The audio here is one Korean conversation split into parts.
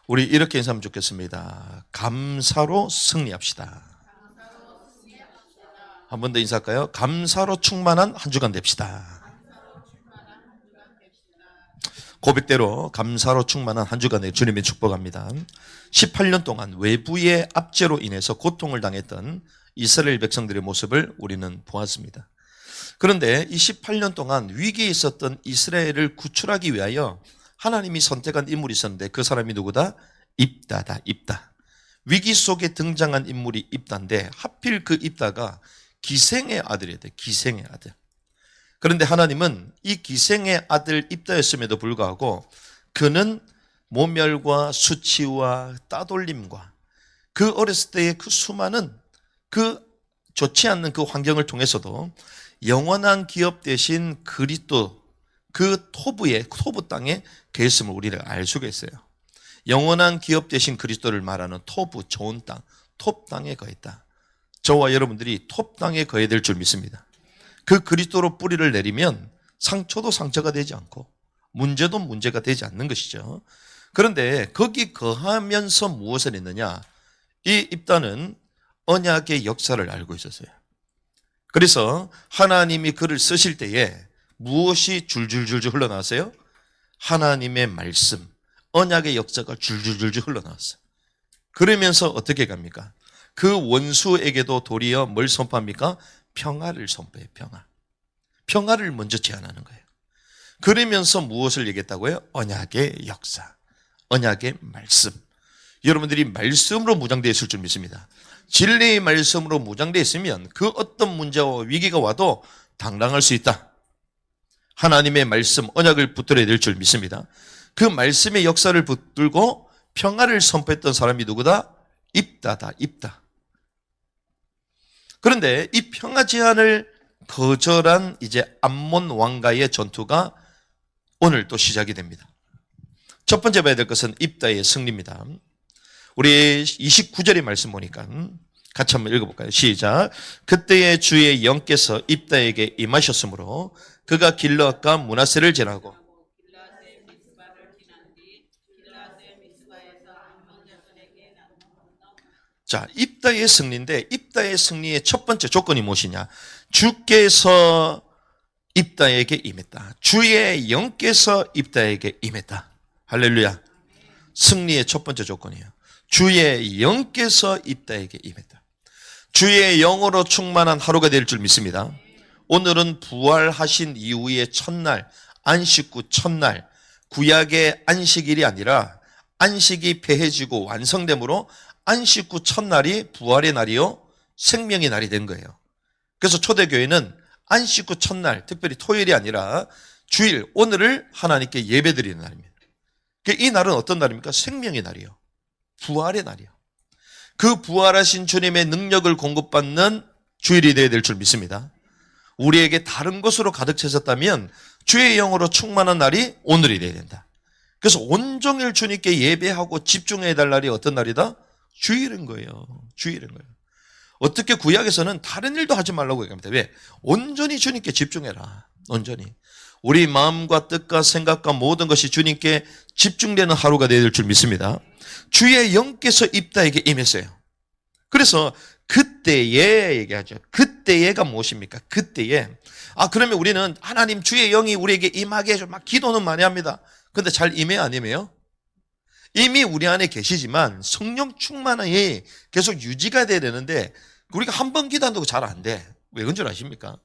우리 이렇게 인사하면 좋겠습니다. 감사로 승리합시다. 한 번 더 인사할까요? 감사로 충만한 한 주간 됩시다. 고백대로 감사로 충만한 한 주간에 주님의 축복합니다. 18년 동안 외부의 압제로 인해서 고통을 당했던 이스라엘 백성들의 모습을 우리는 보았습니다. 그런데 이 18년 동안 위기에 있었던 이스라엘을 구출하기 위하여 하나님이 선택한 인물이 있었는데 그 사람이 누구다? 입다다, 입다. 위기 속에 등장한 인물이 입다인데 하필 그 입다가 기생의 아들이야 돼. 기생의 아들. 그런데 하나님은 이 기생의 아들 입다였음에도 불구하고 그는 모멸과 수치와 따돌림과 그 어렸을 때의 그 수많은 그 좋지 않는 그 환경을 통해서도 영원한 기업 대신 그리스도 그 토부 땅에 계셨음을 우리가 알 수가 있어요. 영원한 기업 대신 그리스도를 말하는 토부, 좋은 땅, 톱 땅에 거했다. 저와 여러분들이 톱 땅에 거해야 될 줄 믿습니다. 그 그리스도로 뿌리를 내리면 상처도 상처가 되지 않고 문제도 문제가 되지 않는 것이죠. 그런데 거기 거하면서 무엇을 했느냐? 이 입다는 언약의 역사를 알고 있었어요. 그래서 하나님이 그를 쓰실 때에 무엇이 줄줄줄줄 흘러나왔어요? 하나님의 말씀, 언약의 역사가 줄줄줄줄 흘러나왔어요. 그러면서 어떻게 갑니까? 그 원수에게도 도리어 뭘 선포합니까? 평화를 선포해요. 평화를 먼저 제안하는 거예요. 그러면서 무엇을 얘기했다고요? 언약의 역사, 언약의 말씀. 여러분들이 말씀으로 무장되어 있을 줄 믿습니다. 진리의 말씀으로 무장되어 있으면 그 어떤 문제와 위기가 와도 당당할 수 있다. 하나님의 말씀, 언약을 붙들어야 될 줄 믿습니다. 그 말씀의 역사를 붙들고 평화를 선포했던 사람이 누구다? 입다다, 입다. 그런데 이 평화 제안을 거절한 이제 암몬 왕과의 전투가 오늘 또 시작이 됩니다. 첫 번째 봐야 될 것은 입다의 승리입니다. 우리 29절의 말씀 보니까 같이 한번 읽어볼까요? 시작. 그때의 주의 영께서 입다에게 임하셨으므로 그가 길르앗과 므낫세를 지나고 자, 입다의 승리인데 입다의 승리의 첫 번째 조건이 무엇이냐? 주께서 입다에게 임했다. 주의 영께서 입다에게 임했다. 할렐루야. 승리의 첫 번째 조건이에요. 주의 영께서 입다에게 임했다. 주의 영으로 충만한 하루가 될 줄 믿습니다. 오늘은 부활하신 이후의 첫날, 안식 후 첫날, 구약의 안식일이 아니라 안식이 폐해지고 완성됨으로 안식 후 첫날이 부활의 날이요, 생명의 날이 된 거예요. 그래서 초대교회는 안식 후 첫날, 특별히 토요일이 아니라 주일, 오늘을 하나님께 예배드리는 날입니다. 이 날은 어떤 날입니까? 생명의 날이요, 부활의 날이요. 그 부활하신 주님의 능력을 공급받는 주일이 되어야 될 줄 믿습니다. 우리에게 다른 것으로 가득 채웠다면 주의 영으로 충만한 날이 오늘이 되어야 된다. 그래서 온종일 주님께 예배하고 집중해야 될 날이 어떤 날이다? 주일인 거예요. 주일인 거예요. 어떻게 구약에서는 다른 일도 하지 말라고 얘기합니다. 왜? 온전히 주님께 집중해라. 온전히. 우리 마음과 뜻과 생각과 모든 것이 주님께 집중되는 하루가 되어야 될 줄 믿습니다. 주의 영께서 입다에게 임했어요. 그래서 그때에 얘기하죠. 그때에가 무엇입니까? 그때에. 그러면 우리는 하나님 주의 영이 우리에게 임하게 해줘. 막 기도는 많이 합니다. 근데 잘 임해요, 안 임해요? 이미 우리 안에 계시지만 성령 충만이 계속 유지가 돼야 되는데 우리가 한 번 기도한다고 잘 안 돼. 왜 그런 줄 아십니까?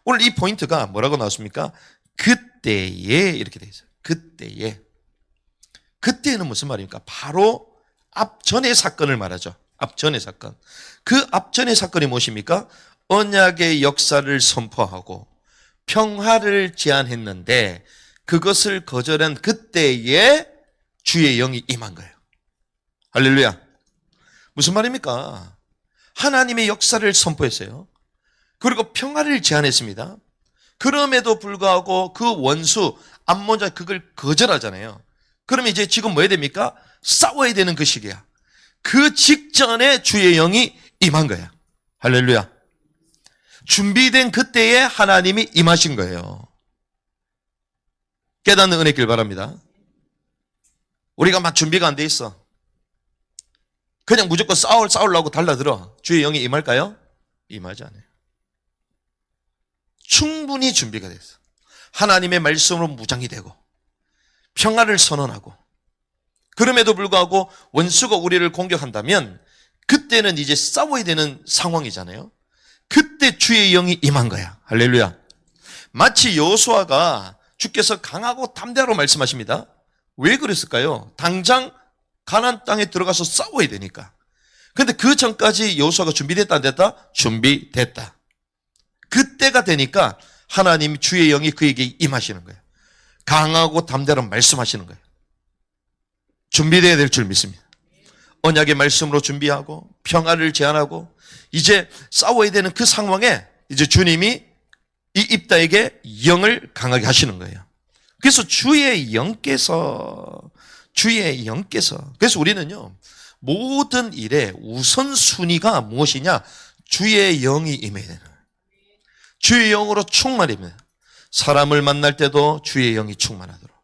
오늘 이 포인트가 뭐라고 나왔습니까? 그때에 이렇게 돼 있어요. 그때에. 그때는 무슨 말입니까? 바로 앞전의 사건을 말하죠. 앞전의 사건. 그 앞전의 사건이 무엇입니까? 언약의 역사를 선포하고 평화를 제안했는데 그것을 거절한 그때에 주의 영이 임한 거예요. 할렐루야. 무슨 말입니까? 하나님의 역사를 선포했어요. 그리고 평화를 제안했습니다. 그럼에도 불구하고 그 원수 암몬자 그걸 거절하잖아요. 그러면 이제 지금 뭐 해야 됩니까? 싸워야 되는 그 시기야. 그 직전에 주의 영이 임한 거야. 할렐루야. 준비된 그때에 하나님이 임하신 거예요. 깨닫는 은혜 길 바랍니다. 우리가 막 준비가 안 돼 있어. 그냥 무조건 싸우려고 달라들어. 주의 영이 임할까요? 임하지 않아요. 충분히 준비가 됐어. 하나님의 말씀으로 무장이 되고 평화를 선언하고, 그럼에도 불구하고 원수가 우리를 공격한다면 그때는 이제 싸워야 되는 상황이잖아요. 그때 주의 영이 임한 거야. 할렐루야. 마치 여호수아가 주께서 강하고 담대하라고 말씀하십니다. 왜 그랬을까요? 당장 가나안 땅에 들어가서 싸워야 되니까. 근데 그 전까지 여호수아가 준비됐다 안 됐다? 준비됐다. 그때가 되니까 하나님 주의 영이 그에게 임하시는 거예요. 강하고 담대하라고 말씀하시는 거예요. 준비되어야 될 줄 믿습니다. 언약의 말씀으로 준비하고 평화를 제안하고 이제 싸워야 되는 그 상황에 이제 주님이 이 입다에게 영을 강하게 하시는 거예요. 그래서 주의 영께서 그래서 우리는요, 모든 일에 우선순위가 무엇이냐? 주의 영이 임해야 되는 거예요. 주의 영으로 충만입니다. 사람을 만날 때도 주의 영이 충만하도록.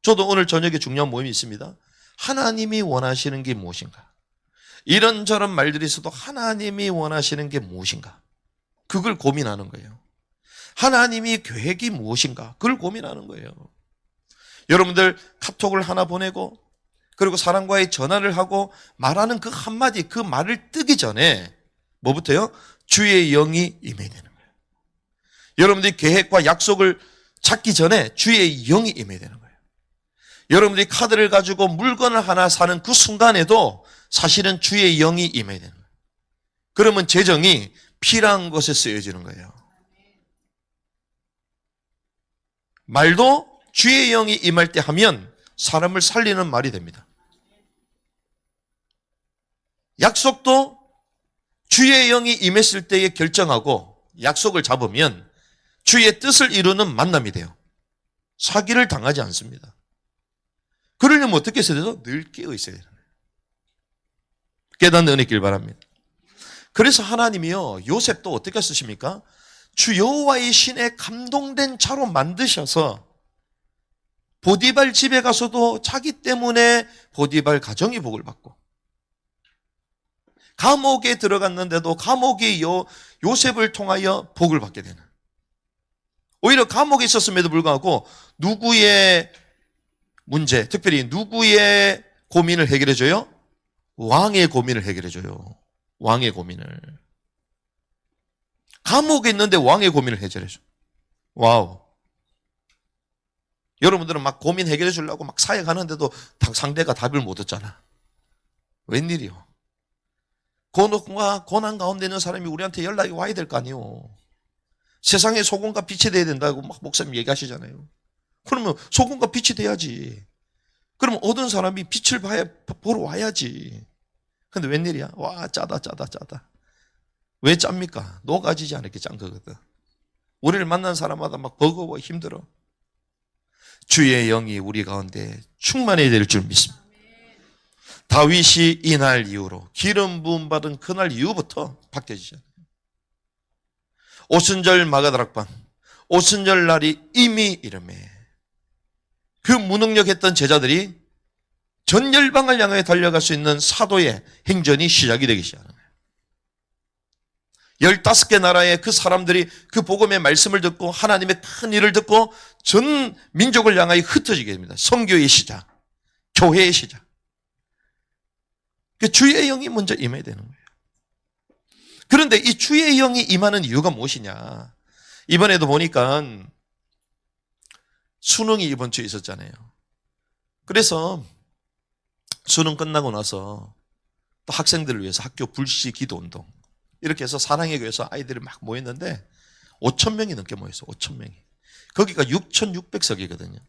저도 오늘 저녁에 중요한 모임이 있습니다. 하나님이 원하시는 게 무엇인가? 이런저런 말들이 있어도 하나님이 원하시는 게 무엇인가? 그걸 고민하는 거예요. 하나님이 계획이 무엇인가? 그걸 고민하는 거예요. 여러분들 카톡을 하나 보내고 그리고 사람과의 전화를 하고 말하는 그 한마디, 그 말을 뜨기 전에 뭐부터요? 주의 영이 임해야 되는 거예요. 여러분들이 계획과 약속을 잡기 전에 주의 영이 임해야 되는 거예요. 여러분들이 카드를 가지고 물건을 하나 사는 그 순간에도 사실은 주의 영이 임해야 되는 거예요. 그러면 재정이 필요한 것에 쓰여지는 거예요. 말도 주의 영이 임할 때 하면 사람을 살리는 말이 됩니다. 약속도 주의 영이 임했을 때에 결정하고 약속을 잡으면 주의 뜻을 이루는 만남이 돼요. 사기를 당하지 않습니다. 그러려면 어떻게 했어야 되죠? 늘 깨어 있어야 되는 거예요. 깨닫는 은혜 있길 바랍니다. 그래서 하나님이요, 요셉도 어떻게 쓰십니까? 주 여호와의 신에 감동된 자로 만드셔서 보디발 집에 가서도 자기 때문에 보디발 가정이 복을 받고, 감옥에 들어갔는데도 감옥이 요셉을 통하여 복을 받게 되는, 오히려 감옥에 있었음에도 불구하고 누구의 문제, 특별히 누구의 고민을 해결해줘요? 왕의 고민을 해결해줘요. 왕의 고민을. 감옥에 있는데 왕의 고민을 해결해줘. 와우. 여러분들은 막 고민 해결해 주려고 막 사역하는데도 상대가 답을 못 듣잖아. 웬일이요? 고난 가운데 있는 사람이 우리한테 연락이 와야 될 거 아니요. 세상에 소금과 빛이 돼야 된다고 막 목사님 얘기하시잖아요. 그러면 소금과 빛이 돼야지. 그러면 어떤 사람이 빛을 보러 와야지. 근데 웬일이야? 와, 짜다. 왜 짭니까? 녹아지지 않게 짠 거거든. 우리를 만난 사람마다 막 버거워 힘들어. 주의 영이 우리 가운데 충만해야 될 줄 믿습니다. 다윗이 이날 이후로 기름 부음 받은 그날 이후부터 바뀌어지잖아요. 오순절 마가다락방, 오순절 날이 이미 이름에 그 무능력했던 제자들이 전 열방을 향해 달려갈 수 있는 사도의 행전이 시작이 되기 시작하는 거예요. 15개 나라의 그 사람들이 그 복음의 말씀을 듣고 하나님의 큰 일을 듣고 전 민족을 향하여 흩어지게 됩니다. 선교의 시작, 교회의 시작. 주의 영이 먼저 임해야 되는 거예요. 그런데 이 주의 영이 임하는 이유가 무엇이냐? 이번에도 보니까 수능이 이번 주에 있었잖아요. 그래서 수능 끝나고 나서 또 학생들을 위해서 학교 불시 기도 운동 이렇게 해서 사랑의 교회에서 아이들이 막 모였는데 5,000명이 넘게 모였어요. 5,000명이. 거기가 6,600석이거든요.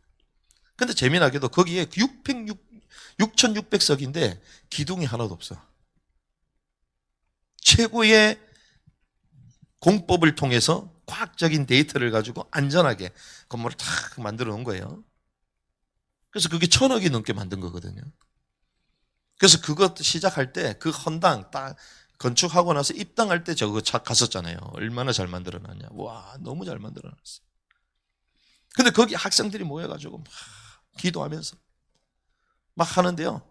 근데 재미나게도 거기에 6,600석인데 기둥이 하나도 없어. 최고의 공법을 통해서 과학적인 데이터를 가지고 안전하게 건물을 탁 만들어 놓은 거예요. 그래서 그게 1,000억이 넘게 만든 거거든요. 그래서 그것 시작할 때 그 헌당 딱 건축하고 나서 입당할 때 저거 갔었잖아요. 얼마나 잘 만들어놨냐. 와, 너무 잘 만들어놨어. 근데 거기 학생들이 모여가지고 막 기도하면서 막 하는데요.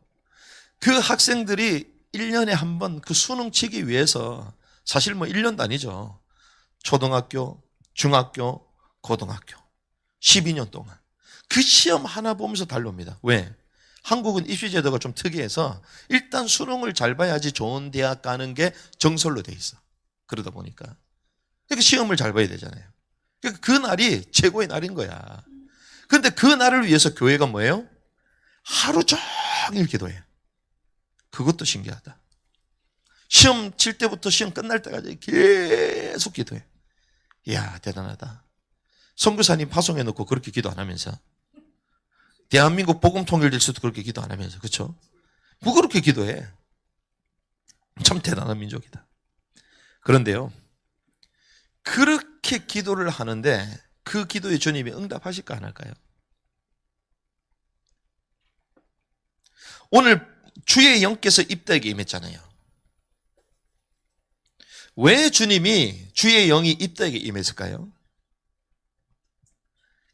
그 학생들이 1년에 한 번 그 수능 치기 위해서 사실 뭐 1년도 아니죠. 초등학교, 중학교, 고등학교 12년 동안 그 시험 하나 보면서 달려옵니다. 왜? 한국은 입시제도가 좀 특이해서 일단 수능을 잘 봐야지 좋은 대학 가는 게 정설로 돼 있어. 그러다 보니까 그러니까 시험을 잘 봐야 되잖아요. 그러니까 그 날이 최고의 날인 거야. 그런데 그 날을 위해서 교회가 뭐예요? 하루 종일 기도해. 그것도 신기하다. 시험 칠 때부터 시험 끝날 때까지 계속 기도해. 이야, 대단하다. 선교사님 파송해 놓고 그렇게 기도 안 하면서, 대한민국 복음 통일될 수도 그렇게 기도 안 하면서, 그렇죠? 뭐 그렇게 기도해. 참 대단한 민족이다. 그런데요, 그렇게 기도를 하는데 그 기도에 주님이 응답하실까 안 할까요? 오늘 주의 영께서 입다에게 임했잖아요. 왜 주님이 주의 영이 입다에게 임했을까요?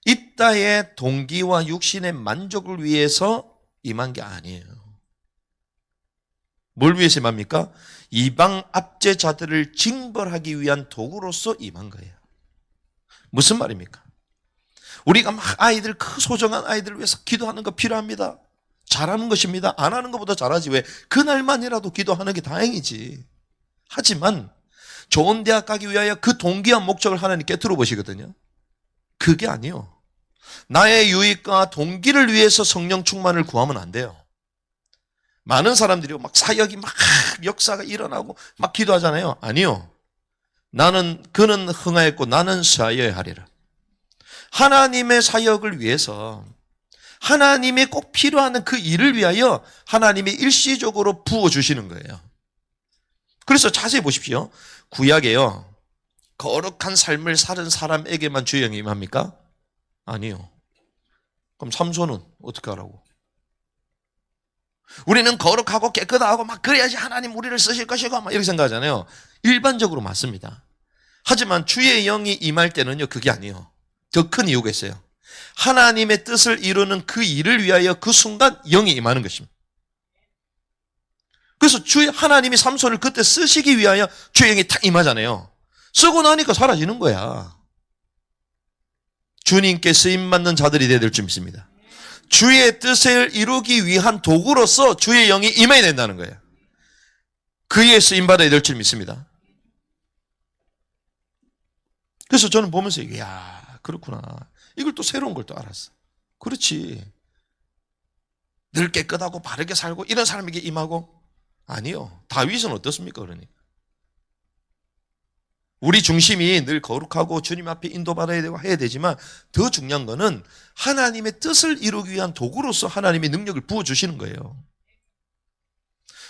입다의 동기와 육신의 만족을 위해서 임한 게 아니에요. 뭘 위해서 임합니까? 이방 압제자들을 징벌하기 위한 도구로서 임한 거예요. 무슨 말입니까? 우리가 막 아이들, 그 소중한 아이들을 위해서 기도하는 거 필요합니다. 잘하는 것입니다. 안 하는 것보다 잘하지. 왜? 그날만이라도 기도하는 게 다행이지. 하지만 좋은 대학 가기 위하여 그 동기와 목적을 하나님 깨트려 보시거든요. 그게 아니요. 나의 유익과 동기를 위해서 성령 충만을 구하면 안 돼요. 많은 사람들이 막 사역이 막 역사가 일어나고 막 기도하잖아요. 아니요. 그는 흥하였고 나는 사여야 하리라. 하나님의 사역을 위해서 하나님이 꼭 필요한 그 일을 위하여 하나님이 일시적으로 부어주시는 거예요. 그래서 자세히 보십시오. 구약에요. 거룩한 삶을 사는 사람에게만 주의 영이 임합니까? 아니요. 그럼 삼손은 어떻게 하라고? 우리는 거룩하고 깨끗하고 막 그래야지 하나님 우리를 쓰실 것이고 막 이렇게 생각하잖아요. 일반적으로 맞습니다. 하지만 주의 영이 임할 때는요, 그게 아니에요. 더 큰 이유가 있어요. 하나님의 뜻을 이루는 그 일을 위하여 그 순간 영이 임하는 것입니다. 그래서 하나님이 삼손을 그때 쓰시기 위하여 주의 영이 탁 임하잖아요. 쓰고 나니까 사라지는 거야. 주님께 쓰임받는 자들이 되야 될 줄 믿습니다. 주의 뜻을 이루기 위한 도구로서 주의 영이 임해야 된다는 거예요. 그의 쓰임받아야 될 줄 믿습니다. 그래서 저는 보면서 이야, 그렇구나. 이걸 또 새로운 걸 또 알았어. 그렇지. 늘 깨끗하고 바르게 살고 이런 사람에게 임하고? 아니요. 다윗은 어떻습니까? 그러니 우리 중심이 늘 거룩하고 주님 앞에 인도받아야 되고 해야 되지만 더 중요한 거는 하나님의 뜻을 이루기 위한 도구로서 하나님의 능력을 부어주시는 거예요.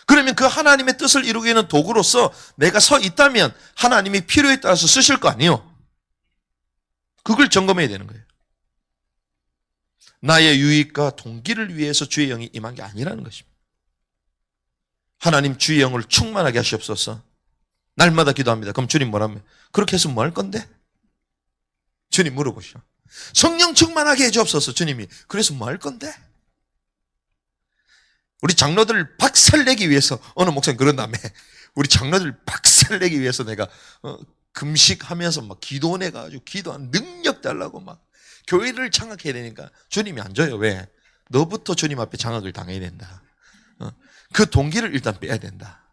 그러면 그 하나님의 뜻을 이루기 위한 도구로서 내가 서 있다면 하나님이 필요에 따라서 쓰실 거 아니에요. 그걸 점검해야 되는 거예요. 나의 유익과 동기를 위해서 주의 영이 임한 게 아니라는 것입니다. 하나님 주의 영을 충만하게 하시옵소서. 날마다 기도합니다. 그럼 주님 뭐라면? 그렇게 해서 뭐 할 건데? 주님 물어보시오. 성령 충만하게 해주옵소서. 주님이 그래서 뭐 할 건데? 우리 장로들 박살내기 위해서 어느 목사님 그런다며. 우리 장로들 박살내기 위해서 내가 금식하면서 막 기도내가지고 기도한 능력 달라고 막 교회를 장악해야 되니까 주님이 안 줘요. 왜? 너부터 주님 앞에 장악을 당해야 된다. 그 동기를 일단 빼야 된다.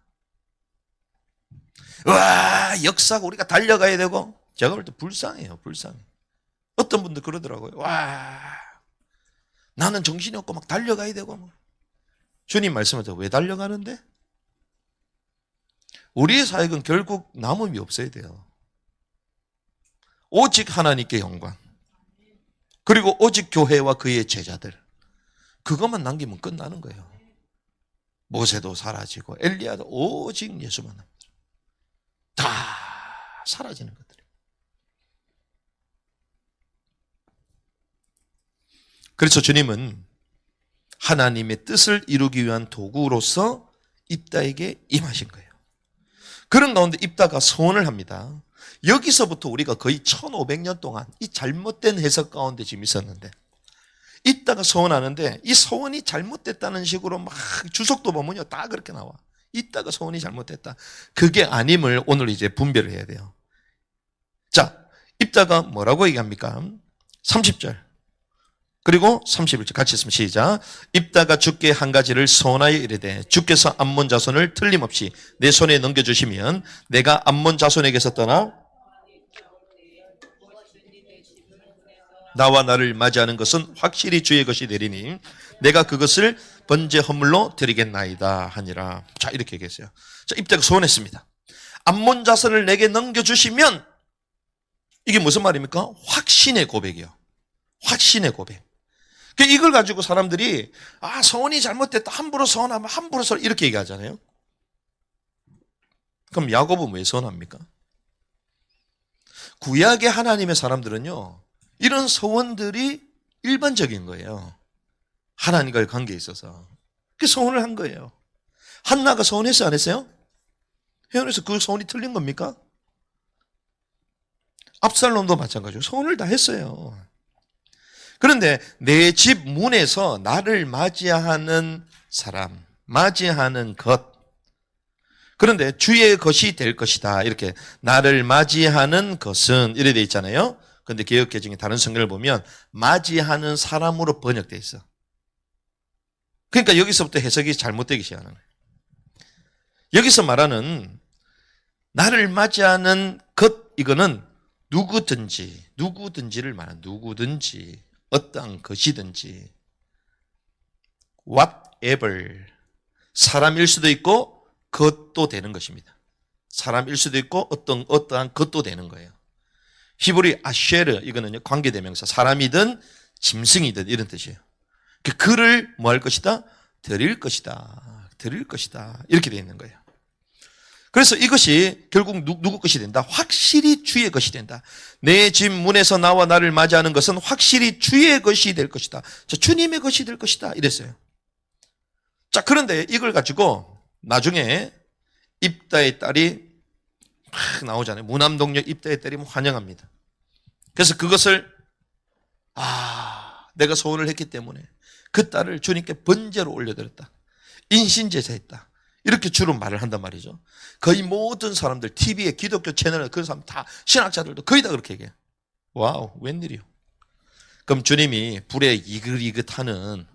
와, 역사가 우리가 달려가야 되고, 제가 볼 때 불쌍해요, 불쌍해. 어떤 분들 그러더라고요. 와, 나는 정신이 없고 막 달려가야 되고, 뭐. 주님 말씀하세요. 왜 달려가는데? 우리의 사역은 결국 남음이 없어야 돼요. 오직 하나님께 영광. 그리고 오직 교회와 그의 제자들. 그것만 남기면 끝나는 거예요. 모세도 사라지고 엘리야도 오직 예수만 남니다. 다 사라지는 것들이에요. 그래서 주님은 하나님의 뜻을 이루기 위한 도구로서 입다에게 임하신 거예요. 그런 가운데 입다가 서원을 합니다. 여기서부터 우리가 거의 1500년 동안 이 잘못된 해석 가운데 지금 있었는데 있다가 서원하는데 이 서원이 잘못됐다는 식으로 막 주석도 보면요 다 그렇게 나와. 있다가 서원이 잘못됐다. 그게 아님을 오늘 이제 분별을 해야 돼요. 자, 입다가 뭐라고 얘기합니까? 30절 그리고 31절 같이 있으면 시작. 입다가 주께 한 가지를 서원하여 이르되 주께서 암몬 자손을 틀림없이 내 손에 넘겨주시면 내가 암몬 자손에게서 떠나 나와 나를 맞이하는 것은 확실히 주의 것이 되리니 내가 그것을 번제 헌물로 드리겠나이다 하니라. 자, 이렇게 얘기했어요. 자, 입다가 서원했습니다. 암몬 자손을 내게 넘겨주시면, 이게 무슨 말입니까? 확신의 고백이요. 확신의 고백. 이걸 가지고 사람들이 서원이 잘못됐다, 함부로 서원하면 함부로 서원, 이렇게 얘기하잖아요. 그럼 야곱은 왜 서원합니까? 구약의 하나님의 사람들은요 이런 서원들이 일반적인 거예요. 하나님과의 관계에 있어서. 그 서원을 한 거예요. 한나가 서원했어요, 안 했어요? 회원에서 그 서원이 틀린 겁니까? 압살롬도 마찬가지로 서원을 다 했어요. 그런데 내 집 문에서 나를 맞이하는 사람, 맞이하는 것, 그런데 주의 것이 될 것이다. 이렇게 나를 맞이하는 것은 이래 돼 있잖아요. 그런데 개역개정의 다른 성경을 보면 맞이하는 사람으로 번역돼 있어. 그러니까 여기서부터 해석이 잘못되기 시작하는 거예요. 여기서 말하는 나를 맞이하는 것, 이거는 누구든지를 말하는, 누구든지 어떠한 것이든지 whatever, 사람일 수도 있고 것도 되는 것입니다. 사람일 수도 있고 어떠한 것도 되는 거예요. 히브리 아쉐르, 이거는 관계대명사, 사람이든 짐승이든 이런 뜻이에요. 그를 뭐 할 것이다? 드릴 것이다. 드릴 것이다. 이렇게 되어 있는 거예요. 그래서 이것이 결국 누구 것이 된다? 확실히 주의 것이 된다. 내 집 문에서 나와 나를 맞이하는 것은 확실히 주의 것이 될 것이다. 자, 주님의 것이 될 것이다. 이랬어요. 자, 그런데 이걸 가지고 나중에 입다의 딸이 막 나오잖아요. 무남동녀 입다의 딸이 환영합니다. 그래서 그것을 내가 소원을 했기 때문에 그 딸을 주님께 번제로 올려드렸다. 인신제사했다. 이렇게 주로 말을 한단 말이죠. 거의 모든 사람들, TV에 기독교 채널에 그런 사람 다, 신학자들도 거의 다 그렇게 얘기해요. 와우, 웬일이요. 그럼 주님이 불에 이긋이긋하는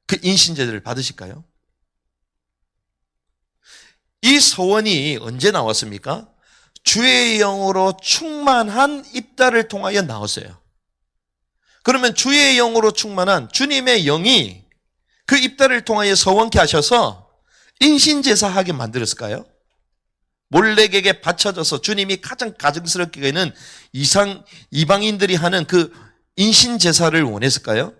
그 인신제사를 받으실까요? 이 소원이 언제 나왔습니까? 주의 영으로 충만한 입다를 통하여 나왔어요. 그러면 주의 영으로 충만한 주님의 영이 그 입다를 통하여 서원케 하셔서 인신제사하게 만들었을까요? 몰렉에게 바쳐져서 주님이 가장 가증스럽게 여기는 이방인들이 하는 그 인신제사를 원했을까요?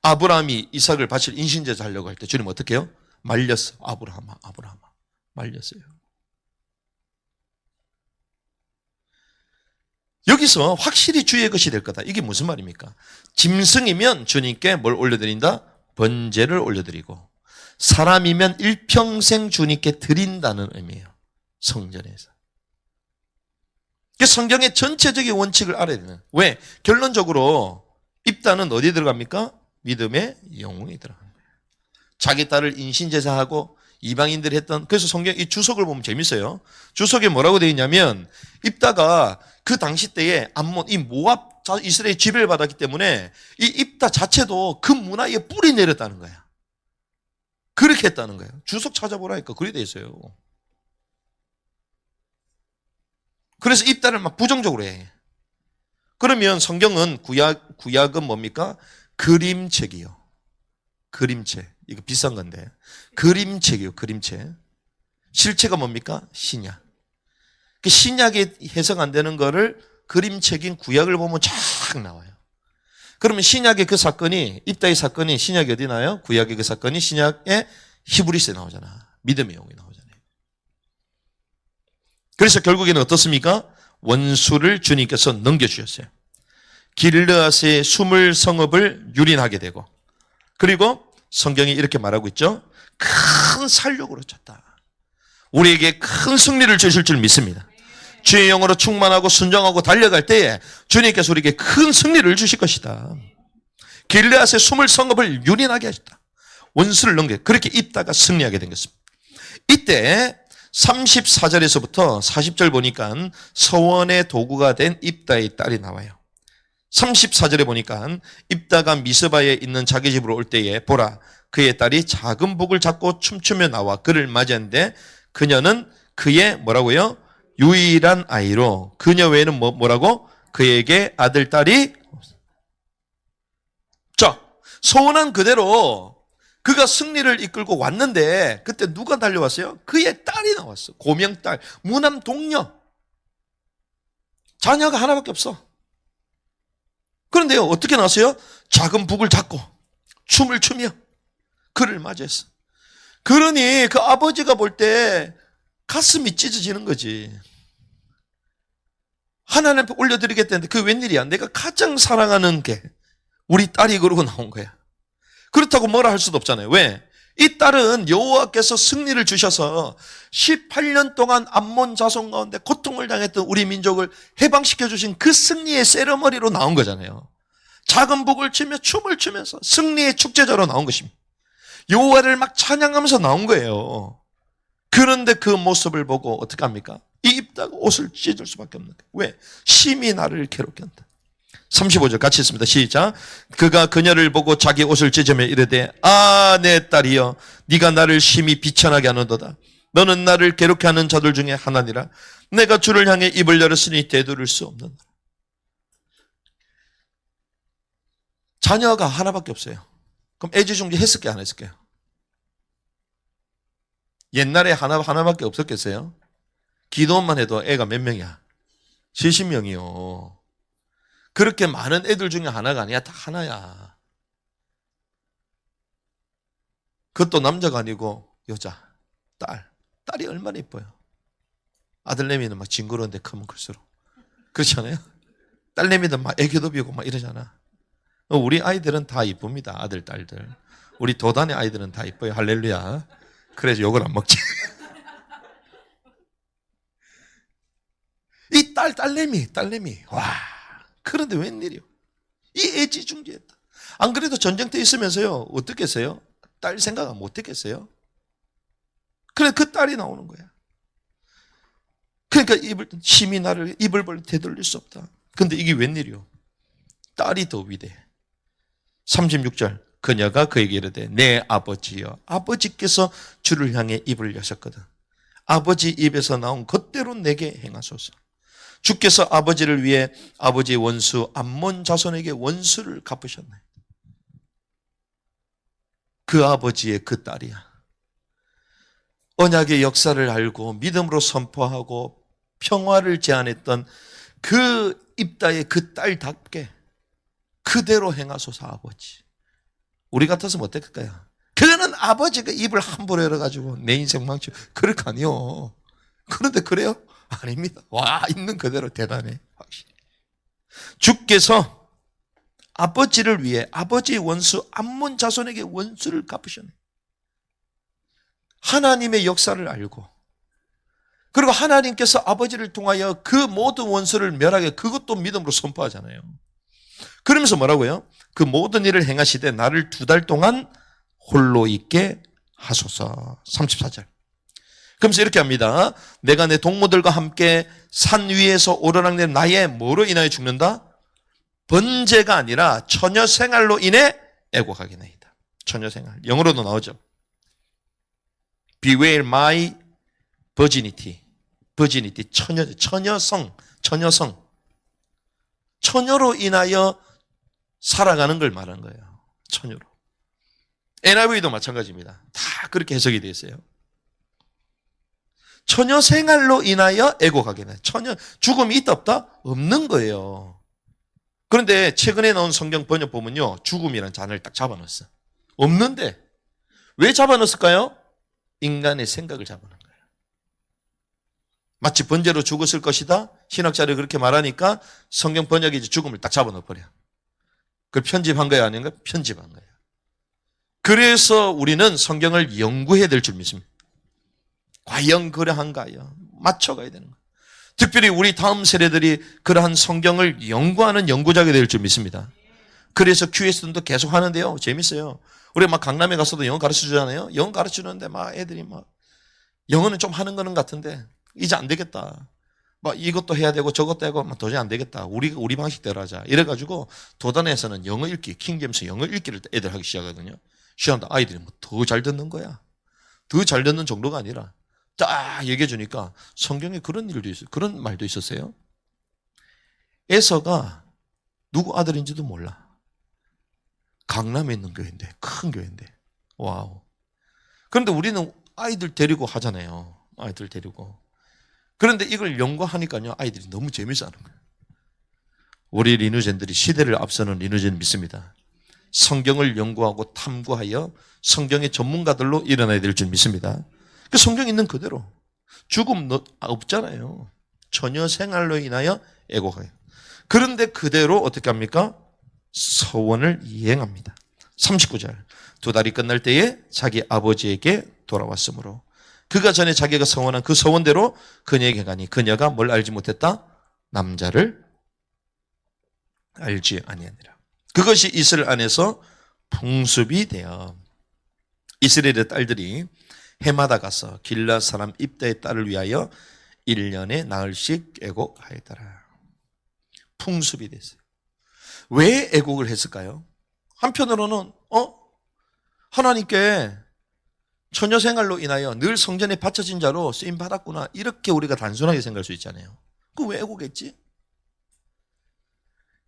아브라함이 이삭을 바칠 인신제사 하려고 할 때 주님 어떻게 해요? 말렸어. 아브라함아 말렸어요. 여기서 확실히 주의 것이 될 거다. 이게 무슨 말입니까? 짐승이면 주님께 뭘 올려드린다? 번제를 올려드리고, 사람이면 일평생 주님께 드린다는 의미예요. 성전에서. 성경의 전체적인 원칙을 알아야 되는. 왜? 결론적으로 입다는 어디에 들어갑니까? 믿음의 영웅이 들어가는 거예요. 자기 딸을 인신제사하고 이방인들이 했던, 그래서 성경 이 주석을 보면 재밌어요. 주석에 뭐라고 되어 있냐면, 입다가 그 당시 때에 암몬, 이 모압 이스라엘이 지배를 받았기 때문에 이 입다 자체도 그 문화에 뿌리 내렸다는 거야. 그렇게 했다는 거예요. 주석 찾아보라니까 그렇게 돼 있어요. 그래서 입다를 막 부정적으로 해. 그러면 성경은 구약은 뭡니까? 그림책이요. 그림책. 이거 비싼 건데. 그림책이요. 그림책. 실체가 뭡니까? 신약. 그 신약에 해석 안 되는 거를 그림책인 구약을 보면 쫙 나와요. 그러면 신약의 그 사건이, 입다의 사건이 신약에 어디 나와요? 구약의 그 사건이 신약의 히브리서에 나오잖아. 믿음의 영웅이 나오잖아요. 그래서 결국에는 어떻습니까? 원수를 주님께서 넘겨주셨어요. 길르앗의 수물 성읍을 유린하게 되고, 그리고 성경이 이렇게 말하고 있죠. 큰 살력으로 쳤다. 우리에게 큰 승리를 주실 줄 믿습니다. 주의 영으로 충만하고 순종하고 달려갈 때에 주님께서 우리에게 큰 승리를 주실 것이다. 길르앗의 20성읍을 유린하게 하셨다. 원수를 넘겨 그렇게 입다가 승리하게 된 것입니다. 이때 34절에서부터 40절 보니까 서원의 도구가 된 입다의 딸이 나와요. 34절에 보니까 입다가 미스바에 있는 자기 집으로 올 때에 보라 그의 딸이 작은 북을 잡고 춤추며 나와 그를 맞이했는데 그녀는 그의 뭐라고요? 유일한 아이로 그녀 외에는 뭐라고? 그에게 아들 딸이 자 서원한 그대로 그가 승리를 이끌고 왔는데 그때 누가 달려왔어요? 그의 딸이 나왔어. 고명딸, 무남 동녀. 자녀가 하나밖에 없어. 그런데요 어떻게 나왔어요? 작은 북을 잡고 춤을 추며 그를 맞이했어. 그러니 그 아버지가 볼 때 가슴이 찢어지는 거지. 하나님 앞에 올려드리겠다는데 그 웬일이야. 내가 가장 사랑하는 게 우리 딸이 그러고 나온 거야. 그렇다고 뭐라 할 수도 없잖아요. 왜? 이 딸은 여호와께서 승리를 주셔서 18년 동안 암몬 자손 가운데 고통을 당했던 우리 민족을 해방시켜 주신 그 승리의 세레머니로 나온 거잖아요. 작은 북을 치며 춤을 추면서 승리의 축제자로 나온 것입니다. 여호와를 막 찬양하면서 나온 거예요. 그런데 그 모습을 보고 어떻게 합니까? 이 입다가 옷을 찢을 수밖에 없는 거예요. 왜? 심히 나를 괴롭게 한다. 35절 같이 있습니다. 시작. 그가 그녀를 보고 자기 옷을 찢으며 이르되 아 내 딸이여 네가 나를 심히 비천하게 하는도다. 너는 나를 괴롭게 하는 자들 중에 하나니라. 내가 주를 향해 입을 열었으니 되돌릴 수 없는. 자녀가 하나밖에 없어요. 그럼 애지중지 했을게요 안 했을게요? 옛날에 하나밖에 없었겠어요? 기도원만 해도 애가 몇 명이야? 70명이요. 그렇게 많은 애들 중에 하나가 아니야. 다 하나야. 그것도 남자가 아니고 여자, 딸. 딸이 얼마나 이뻐요. 아들내미는 막 징그러운데 크면 클수록. 그렇잖아요. 딸내미는 막 애교도 피우고 막 이러잖아. 우리 아이들은 다 이쁩니다. 아들, 딸들. 우리 도단의 아이들은 다 이뻐요. 할렐루야. 그래서 욕을 안 먹지. 이 딸내미. 와. 그런데 웬일이요? 이 애지중지했다. 안 그래도 전쟁 때 있으면서요. 어떻게 했어요? 딸 생각 못 했겠어요? 그래 그 딸이 나오는 거야. 그러니까 심히 나를 입을 벌려 되돌릴 수 없다. 근데 이게 웬일이요? 딸이 더 위대해. 36절 그녀가 그에게 이르되 내 아버지여 아버지께서 주를 향해 입을 여셨거든. 아버지 입에서 나온 것대로 내게 행하소서. 주께서 아버지를 위해 아버지의 원수 암몬 자손에게 원수를 갚으셨네. 그 아버지의 그 딸이야. 언약의 역사를 알고 믿음으로 선포하고 평화를 제안했던 그 입다의 그 딸답게 그대로 행하소서 아버지. 우리 같았으면 어땠을까요? 그거는 아버지가 입을 함부로 열어가지고 내 인생 망치고 그럴 거 아니요. 그런데 그래요? 아닙니다. 와, 있는 그대로 대단해. 확실히. 주께서 아버지를 위해 아버지의 원수 암몬 자손에게 원수를 갚으셨네. 하나님의 역사를 알고 그리고 하나님께서 아버지를 통하여 그 모든 원수를 멸하게 그것도 믿음으로 선포하잖아요. 그러면서 뭐라고요? 그 모든 일을 행하시되 나를 2달 동안 홀로 있게 하소서. 34절. 그러면서 이렇게 합니다. 내가 내 동무들과 함께 산 위에서 오르락내리락 나의 뭐로 인하여 죽는다? 번제가 아니라 처녀 생활로 인해 애곡하겠나이다. 처녀 생활. 영어로도 나오죠. Beware my virginity. virginity. 처녀성. 처녀로 인하여 살아가는 걸 말하는 거예요. 처녀로. NIV도 마찬가지입니다. 다 그렇게 해석이 되어 있어요. 처녀 생활로 인하여 애곡하겠네. 처녀 죽음이 있다 없다? 없는 거예요. 그런데 최근에 나온 성경 번역 보면요. 죽음이라는 단어를 딱 잡아놨어. 없는데 왜 잡아놨을까요? 인간의 생각을 잡아놓은 거예요. 마치 번제로 죽었을 것이다. 신학자들이 그렇게 말하니까 성경 번역이 이제 죽음을 딱 잡아놓아버려. 그걸 편집한 거야 아닌가? 편집한 거예요. 그래서 우리는 성경을 연구해야 될 줄 믿습니다. 과연 그러한가요? 맞춰가야 되는 거예요. 특별히 우리 다음 세대들이 그러한 성경을 연구하는 연구자가 될 줄 믿습니다. 그래서 QS도 계속 하는데요. 재밌어요. 우리 막 강남에 가서도 영어 가르쳐 주잖아요. 영어 가르쳐 주는데 막 애들이 막 영어는 좀 하는 거는 같은데 이제 안 되겠다. 막 이것도 해야 되고 저것도 하고 막 도저히 안 되겠다. 우리 방식대로 하자. 이래가지고 도단에서는 영어 읽기, 킹제임스 영어 읽기를 애들 하기 시작하거든요. 시험다 아이들이 뭐 더 잘 듣는 거야. 더 잘 듣는 정도가 아니라 딱 얘기해 주니까 성경에 그런 일도 있어요. 그런 말도 있었어요. 에서가 누구 아들인지도 몰라. 강남에 있는 교회인데, 큰 교회인데. 와우. 그런데 우리는 아이들 데리고 하잖아요. 아이들 데리고. 그런데 이걸 연구하니까요, 아이들이 너무 재밌어 하는 거예요. 우리 리누젠들이 시대를 앞서는 리누젠 믿습니다. 성경을 연구하고 탐구하여 성경의 전문가들로 일어나야 될 줄 믿습니다. 그 성경 있는 그대로. 죽음 없잖아요. 처녀 생활로 인하여 애곡해요. 그런데 그대로 어떻게 합니까? 서원을 이행합니다. 39절. 두 달이 끝날 때에 자기 아버지에게 돌아왔으므로 그가 전에 자기가 서원한 그 서원대로 그녀에게 가니 그녀가 뭘 알지 못했다? 남자를 알지 아니하니라. 그것이 이스라엘 안에서 풍습이 되어 이스라엘의 딸들이 해마다 가서 길라 사람 입다의 딸을 위하여 1년에 나흘씩 애곡하였더라. 풍습이 됐어요. 왜 애곡을 했을까요? 한편으로는 하나님께 처녀 생활로 인하여 늘 성전에 바쳐진 자로 쓰임 받았구나 이렇게 우리가 단순하게 생각할 수 있잖아요. 그 왜 애곡했지?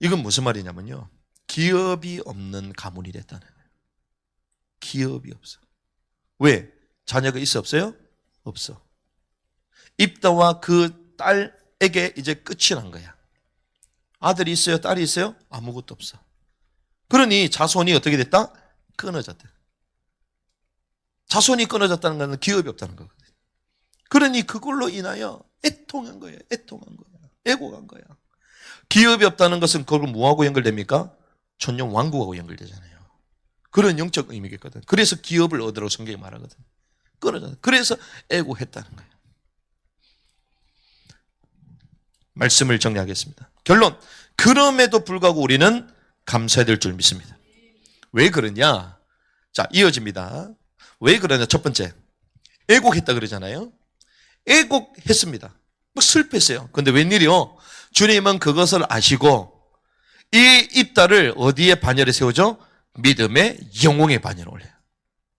이건 무슨 말이냐면요, 기업이 없는 가문이 됐다는 거예요. 기업이 없어. 왜? 자녀가 있어 없어요? 없어. 입다와 그 딸에게 이제 끝이 난 거야. 아들이 있어요? 딸이 있어요? 아무것도 없어. 그러니 자손이 어떻게 됐다? 끊어졌다. 자손이 끊어졌다는 것은 기업이 없다는 거거든요. 그러니 그걸로 인하여 애통한 거예요. 애통한 거야. 애곡한 거야. 기업이 없다는 것은 그걸 뭐하고 연결됩니까? 천년 왕국하고 연결되잖아요. 그런 영적 의미겠거든. 그래서 기업을 얻으라고 성경이 말하거든. 끊어졌다. 그래서 애곡했다는 거예요. 말씀을 정리하겠습니다. 결론. 그럼에도 불구하고 우리는 감사해야 될 줄 믿습니다. 왜 그러냐? 자, 이어집니다. 왜 그러냐? 첫 번째. 애곡했다 그러잖아요. 애곡했습니다. 뭐 슬펐어요. 근데 웬일이요? 주님은 그것을 아시고 이 입다를 어디에 반열에 세우죠? 믿음의 영웅의 반열에 올려요.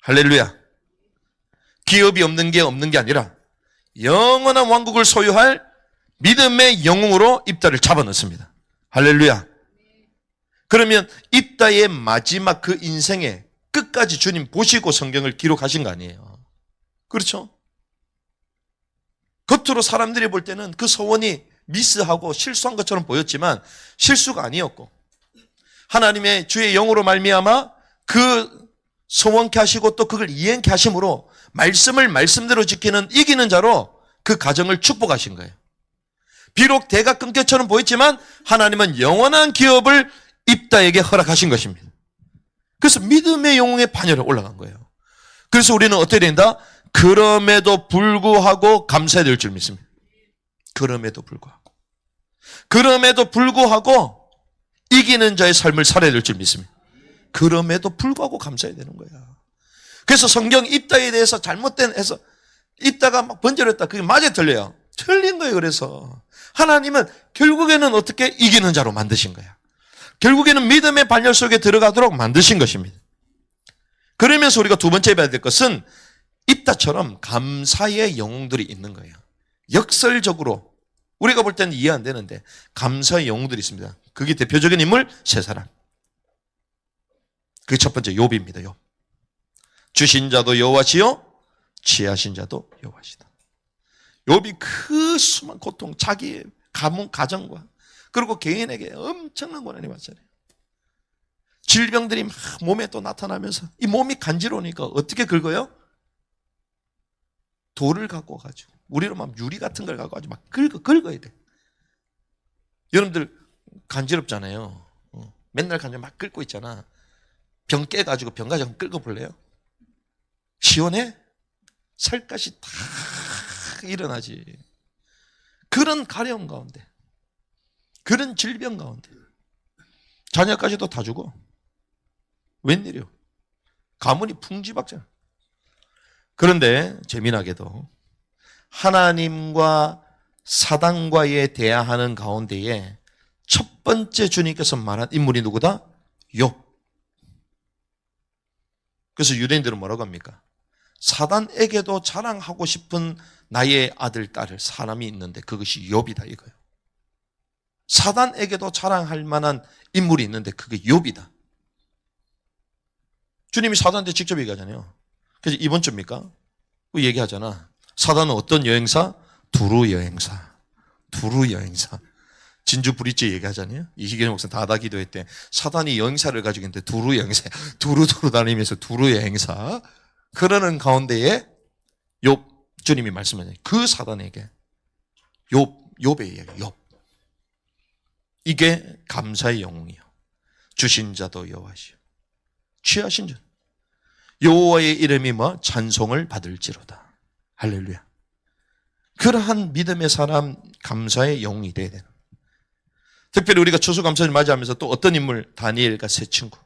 할렐루야. 기업이 없는 게 아니라 영원한 왕국을 소유할 믿음의 영웅으로 입다를 잡아넣습니다. 할렐루야. 그러면 입다의 마지막 그 인생의 끝까지 주님 보시고 성경을 기록하신 거 아니에요. 그렇죠? 겉으로 사람들이 볼 때는 그 서원이 미스하고 실수한 것처럼 보였지만 실수가 아니었고 하나님의 주의 영으로 말미암아 그 서원케 하시고 또 그걸 이행케 하심으로 말씀을 말씀대로 지키는 이기는 자로 그 가정을 축복하신 거예요. 비록 대가 끊겨처럼 보였지만 하나님은 영원한 기업을 입다에게 허락하신 것입니다. 그래서 믿음의 영웅의 반열에 올라간 거예요. 그래서 우리는 어떻게 된다? 그럼에도 불구하고 감사해야 될 줄 믿습니다. 그럼에도 불구하고 이기는 자의 삶을 살아야 될 줄 믿습니다. 그럼에도 불구하고 감사해야 되는 거야. 그래서 성경 입다에 대해서 잘못된 해서 입다가 막 번절했다. 그게 맞아 틀려요? 틀린 거예요. 그래서 하나님은 결국에는 어떻게 이기는 자로 만드신 거야. 결국에는 믿음의 반열 속에 들어가도록 만드신 것입니다. 그러면서 우리가 두 번째 봐야 될 것은 입다처럼 감사의 영웅들이 있는 거예요. 역설적으로 우리가 볼 때는 이해 안 되는데 감사의 영웅들이 있습니다. 그게 대표적인 인물 세 사람. 그게 첫 번째 욥입니다. 욥. 주신 자도 여호와시요 취하신 자도 여호와시다. 욥이 그 수많은 고통, 자기의 가정과 그리고 개인에게 엄청난 고난이 왔잖아요. 질병들이 막 몸에 또 나타나면서 이 몸이 간지러우니까 어떻게 긁어요? 돌을 갖고 가지고 우리로 막 유리 같은 걸 갖고 가지고 막 긁어야 돼. 여러분들 간지럽잖아요. 맨날 간지러 막 긁고 있잖아. 병 깨가지고 병 가지고 긁어볼래요? 시원해? 살갗이 다 일어나지. 그런 가려움 가운데, 그런 질병 가운데 자녀까지도 다 죽어. 웬일이요? 가문이 풍지박전. 그런데 재미나게도 하나님과 사단과의 대화하는 가운데에 첫 번째 주님께서 말한 인물이 누구다? 욥. 그래서 유대인들은 뭐라고 합니까? 사단에게도 자랑하고 싶은 나의 아들, 딸을 사람이 있는데 그것이 욥이다 이거예요. 사단에게도 자랑할 만한 인물이 있는데 그게 욥이다. 주님이 사단한테 직접 얘기하잖아요. 그래서 이번 주입니까? 그 얘기하잖아. 사단은 어떤 여행사? 두루 여행사. 두루 여행사. 진주 브릿지 얘기하잖아요. 이시경 목사 다다 기도했대. 사단이 여행사를 가지고 있는데 두루 여행사. 두루 다니면서 두루 여행사. 그러는 가운데에 욥 주님이 말씀하잖아요. 그 사단에게 욥의 얘기. 욥. 이게 감사의 영웅이요. 주신 자도 여호와시요. 취하신 자. 여호와의 이름이 뭐 찬송을 받을지로다. 할렐루야. 그러한 믿음의 사람, 감사의 영웅이 되어야 되는. 특별히 우리가 추수감사를 맞이하면서 또 어떤 인물, 다니엘과 세 친구.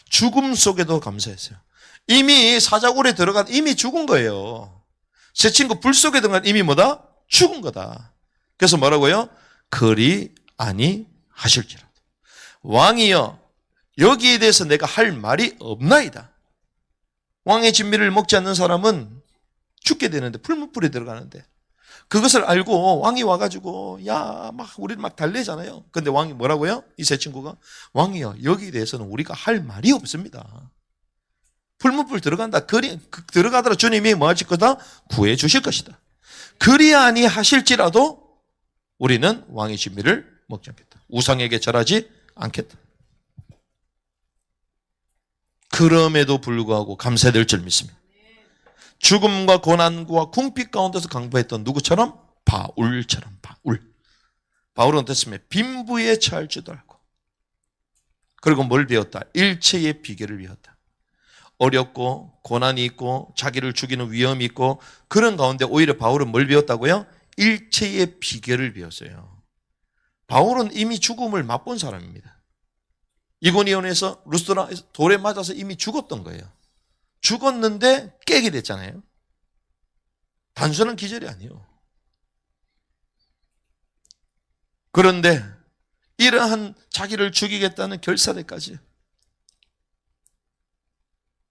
죽음 속에도 감사했어요. 이미 사자굴에 들어간 이미 죽은 거예요. 세 친구 불 속에 들어간 이미 뭐다? 죽은 거다. 그래서 뭐라고요? 그리 아니하실지라도 왕이여 여기에 대해서 내가 할 말이 없나이다. 왕의 진미를 먹지 않는 사람은 죽게 되는데 풀무불에 들어가는데 그것을 알고 왕이 와가지고 막 우리를 막 달래잖아요. 근데 왕이 뭐라고요? 이 세 친구가 왕이여 여기에 대해서는 우리가 할 말이 없습니다. 풀무불 들어간다. 들어가더라 주님이 뭐 하실 거다? 구해 주실 것이다. 그리 아니하실지라도 우리는 왕의 진미를 먹지 않겠다. 우상에게 절하지 않겠다. 그럼에도 불구하고 감사될 줄 믿습니다. 죽음과 고난과 궁핍 가운데서 강구했던 누구처럼? 바울처럼. 바울은 어땠으면 빈부에 처할 줄도 알고 그리고 뭘 배웠다? 일체의 비결을 배웠다. 어렵고 고난이 있고 자기를 죽이는 위험이 있고 그런 가운데 오히려 바울은 뭘 배웠다고요? 일체의 비결을 배웠어요. 바울은 이미 죽음을 맛본 사람입니다. 이고니온에서 루스드라에서 돌에 맞아서 이미 죽었던 거예요. 죽었는데 깨게 됐잖아요. 단순한 기절이 아니에요. 그런데 이러한 자기를 죽이겠다는 결사대까지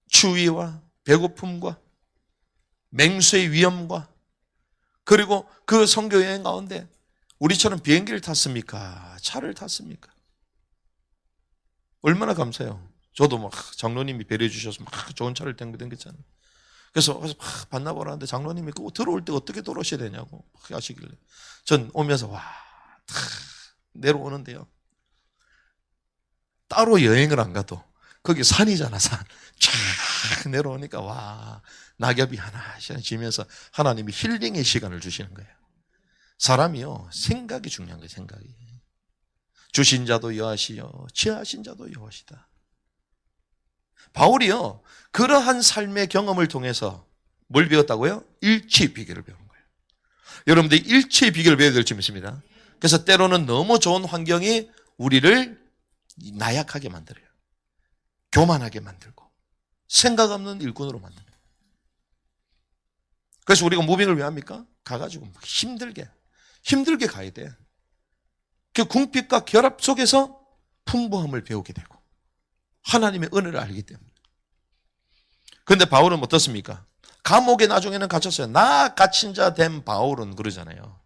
추위와 배고픔과 맹수의 위험과 그리고 그 선교 여행 가운데 우리처럼 비행기를 탔습니까? 차를 탔습니까? 얼마나 감사해요. 저도 막 장로님이 배려해 주셔서 막 좋은 차를 댕겼잖아요. 그래서 막 반납을 하는데 장로님이 들어올 때 어떻게 들어오셔야 되냐고 막 하시길래 전 오면서 내려오는데요. 따로 여행을 안 가도 거기 산이잖아, 산. 쫙 내려오니까 낙엽이 하나씩 지면서 하나님이 힐링의 시간을 주시는 거예요. 사람이요 생각이 중요한 거예요. 생각이. 주신 자도 여호와시요 취하신 자도 여호와시다. 바울이요 그러한 삶의 경험을 통해서 뭘 배웠다고요? 일치의 비결을 배운 거예요. 여러분들 일치의 비결을 배워야 될 줄 믿습니다. 그래서 때로는 너무 좋은 환경이 우리를 나약하게 만들어요. 교만하게 만들고 생각 없는 일꾼으로 만드는 거예요. 그래서 우리가 무빙을 왜 합니까? 가가지고 힘들게 가야 돼. 그 궁핍과 결합 속에서 풍부함을 배우게 되고 하나님의 은혜를 알기 때문에. 그런데 바울은 어떻습니까? 감옥에 나중에는 갇혔어요. 나 갇힌 자 된 바울은 그러잖아요.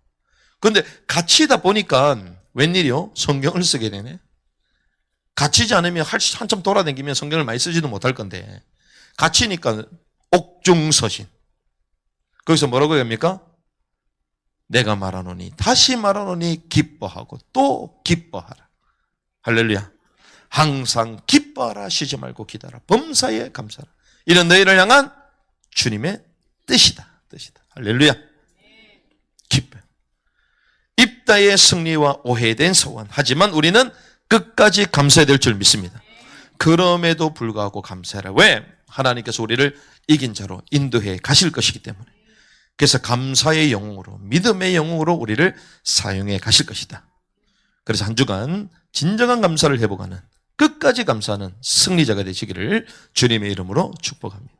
그런데 갇히다 보니까 웬일이요? 성경을 쓰게 되네. 갇히지 않으면 한참 돌아다니면 성경을 많이 쓰지도 못할 건데 갇히니까 옥중서신. 거기서 뭐라고 합니까? 내가 말하노니 다시 말하노니 기뻐하고 또 기뻐하라. 할렐루야. 항상 기뻐하라. 쉬지 말고 기다라. 범사에 감사하라. 이런 너희를 향한 주님의 뜻이다. 할렐루야. 기뻐. 입다의 승리와 오해된 소원. 하지만 우리는 끝까지 감사해야 될 줄 믿습니다. 그럼에도 불구하고 감사하라. 왜? 하나님께서 우리를 이긴 자로 인도해 가실 것이기 때문에. 그래서 감사의 영웅으로, 믿음의 영웅으로 우리를 사용해 가실 것이다. 그래서 한 주간 진정한 감사를 회복하는, 끝까지 감사하는 승리자가 되시기를 주님의 이름으로 축복합니다.